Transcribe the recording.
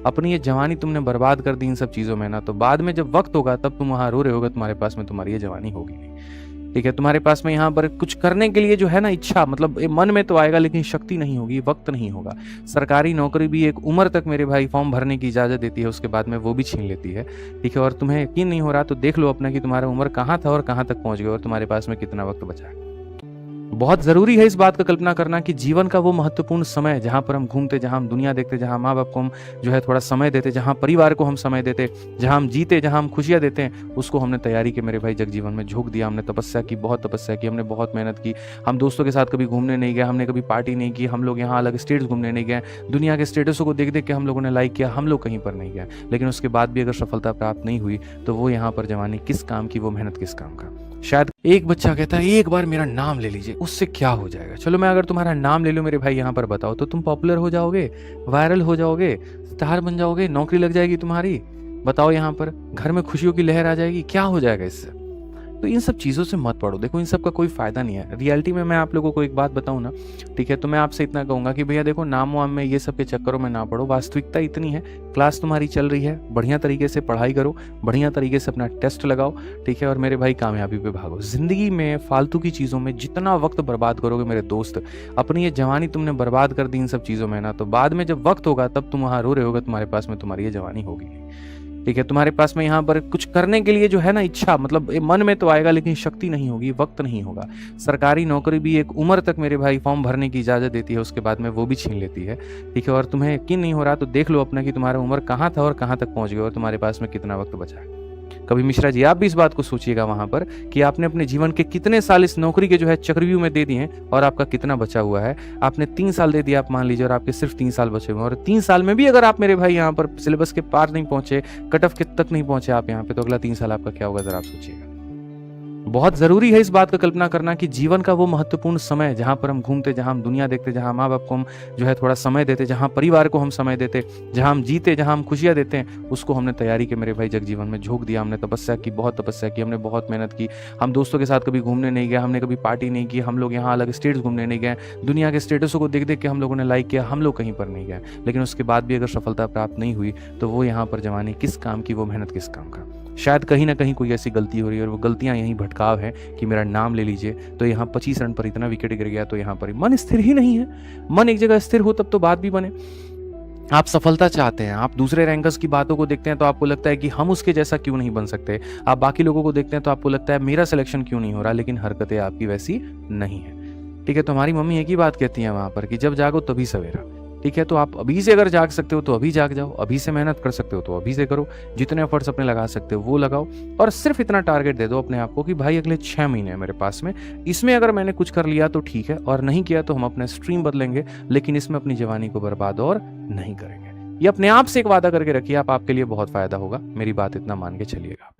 अपनी ये जवानी तुमने बर्बाद कर दी इन सब चीज़ों में ना, तो बाद में जब वक्त होगा तब तुम वहाँ रो रहे होगे, तुम्हारे पास में तुम्हारी ये जवानी होगी नहीं। ठीक है, तुम्हारे पास में यहाँ पर कुछ करने के लिए जो है ना इच्छा, मतलब ये मन में तो आएगा लेकिन शक्ति नहीं होगी, वक्त नहीं होगा। सरकारी नौकरी भी एक उम्र तक मेरे भाई फॉर्म भरने की इजाज़त देती है, उसके बाद में वो भी छीन लेती है। ठीक है, और तुम्हें यकीन नहीं हो रहा तो देख लो अपना कि तुम्हारा उम्र कहाँ था और कहाँ तक पहुँच गया और तुम्हारे पास में कितना वक्त बचा है। बहुत ज़रूरी है इस बात का कल्पना करना कि जीवन का वो महत्वपूर्ण समय जहाँ पर हम घूमते, जहाँ हम दुनिया देखते, जहाँ माँ बाप को हम जो है थोड़ा समय देते, जहाँ परिवार को हम समय देते, जहाँ हम जीते, जहाँ हम खुशियाँ देते हैं, उसको हमने तैयारी के मेरे भाई जगजीवन में झोंक दिया। हमने तपस्या की, बहुत तपस्या की, हमने बहुत मेहनत की। हम दोस्तों के साथ कभी घूमने नहीं गए, हमने कभी पार्टी नहीं की, हम लोग यहाँ अलग स्टेट्स घूमने नहीं गए, दुनिया के स्टेटसों को देख देख के हम लोगों ने लाइक किया, हम लोग कहीं पर नहीं गए। लेकिन उसके बाद भी अगर सफलता प्राप्त नहीं हुई तो वो यहाँ पर जवानी किस काम की, वो मेहनत किस काम का। शायद एक बच्चा कहता है एक बार मेरा नाम ले लीजिए, उससे क्या हो जाएगा। चलो मैं अगर तुम्हारा नाम ले लूं मेरे भाई यहाँ पर, बताओ तो तुम पॉपुलर हो जाओगे, वायरल हो जाओगे, स्टार बन जाओगे, नौकरी लग जाएगी तुम्हारी, बताओ यहाँ पर घर में खुशियों की लहर आ जाएगी, क्या हो जाएगा इससे। तो इन सब चीज़ों से मत पढ़ो, देखो इन सब का कोई फ़ायदा नहीं है। रियलिटी में मैं आप लोगों को एक बात बताऊं ना, ठीक है, तो मैं आपसे इतना कहूँगा कि भैया देखो नाम वाम में ये सब के चक्करों में ना पढ़ो। वास्तविकता इतनी है, क्लास तुम्हारी चल रही है, बढ़िया तरीके से पढ़ाई करो, बढ़िया तरीके से अपना टेस्ट लगाओ, ठीक है, और मेरे भाई कामयाबी पे भागो। ज़िंदगी में फालतू की चीज़ों में जितना वक्त बर्बाद करोगे मेरे दोस्त, अपनी ये जवानी तुमने बर्बाद कर दी इन सब चीज़ों में ना, तो बाद में जब वक्त होगा तब तुम वहाँ रो रहे होगे, तुम्हारे पास में तुम्हारी ये जवानी होगी नहीं। ठीक है, तुम्हारे पास में यहाँ पर कुछ करने के लिए जो है ना इच्छा, मतलब ये मन में तो आएगा लेकिन शक्ति नहीं होगी, वक्त नहीं होगा। सरकारी नौकरी भी एक उम्र तक मेरे भाई फॉर्म भरने की इजाज़त देती है, उसके बाद में वो भी छीन लेती है। ठीक है, और तुम्हें यकीन नहीं हो रहा तो देख लो अपना कि तुम्हारा उम्र कहाँ था और कहाँ तक पहुँच गया और तुम्हारे पास में कितना वक्त बचा है। कभी मिश्रा जी आप भी इस बात को सोचिएगा वहां पर कि आपने अपने जीवन के कितने साल इस नौकरी के जो है चक्रव्यूह में दे दिए हैं और आपका कितना बचा हुआ है। आपने 3 साल दे दिया, आप मान लीजिए, और आपके सिर्फ 3 साल बचे हुए हैं, और 3 साल में भी अगर आप मेरे भाई यहाँ पर सिलेबस के पार नहीं पहुंचे, कट ऑफ के तक नहीं पहुंचे आप यहाँ पे, तो अगला 3 साल आपका क्या होगा जरा आप सोचिएगा। बहुत ज़रूरी है इस बात का कल्पना करना कि जीवन का वो महत्वपूर्ण समय जहाँ पर हम घूमते, जहाँ हम दुनिया देखते, जहाँ माँ बाप को हम जो है थोड़ा समय देते, जहाँ परिवार को हम समय देते, जहाँ हम जीते, जहाँ हम खुशियाँ देते हैं, उसको हमने तैयारी के मेरे भाई जगजीवन में झोंक दिया। हमने तपस्या की, बहुत तपस्या की, हमने बहुत मेहनत की। हम दोस्तों के साथ कभी घूमने नहीं गए, हमने कभी पार्टी नहीं की, हम लोग यहाँ अलग स्टेट्स घूमने नहीं गए, दुनिया के स्टेटसों को देख देख के हम लोगों ने लाइक किया, हम लोग कहीं पर नहीं गए। लेकिन उसके बाद भी अगर सफलता प्राप्त नहीं हुई तो वो यहाँ पर जवानी किस काम की, वो मेहनत किस काम का। शायद कहीं ना कहीं कोई ऐसी गलती हो रही है और वो गलतियां यही भटकाव है कि मेरा नाम ले लीजिए, तो यहाँ 25 रन पर इतना विकेट गिर गया, तो यहाँ पर मन स्थिर ही नहीं है। मन एक जगह स्थिर हो तब तो बात भी बने। आप सफलता चाहते हैं, आप दूसरे रैंकर्स की बातों को देखते हैं तो आपको लगता है कि हम उसके जैसा क्यों नहीं बन सकते। आप बाकी लोगों को देखते हैं तो आपको लगता है मेरा सिलेक्शन क्यों नहीं हो रहा, लेकिन हरकतें आपकी वैसी नहीं है। ठीक है, तो हमारी मम्मी एक ही बात कहती है वहां पर कि जब जागो तभी सवेरा। ठीक है, तो आप अभी से अगर जाग सकते हो तो अभी जाग जाओ, अभी से मेहनत कर सकते हो तो अभी से करो, जितने एफर्ट्स अपने लगा सकते हो वो लगाओ, और सिर्फ इतना टारगेट दे दो अपने आप को कि भाई अगले 6 महीने है मेरे पास में, इसमें अगर मैंने कुछ कर लिया तो ठीक है, और नहीं किया तो हम अपने स्ट्रीम बदलेंगे, लेकिन इसमें अपनी जवानी को बर्बाद और नहीं करेंगे। ये अपने आप से एक वादा करके रखिए, आपके लिए बहुत फायदा होगा। मेरी बात इतना मान के चलिएगा।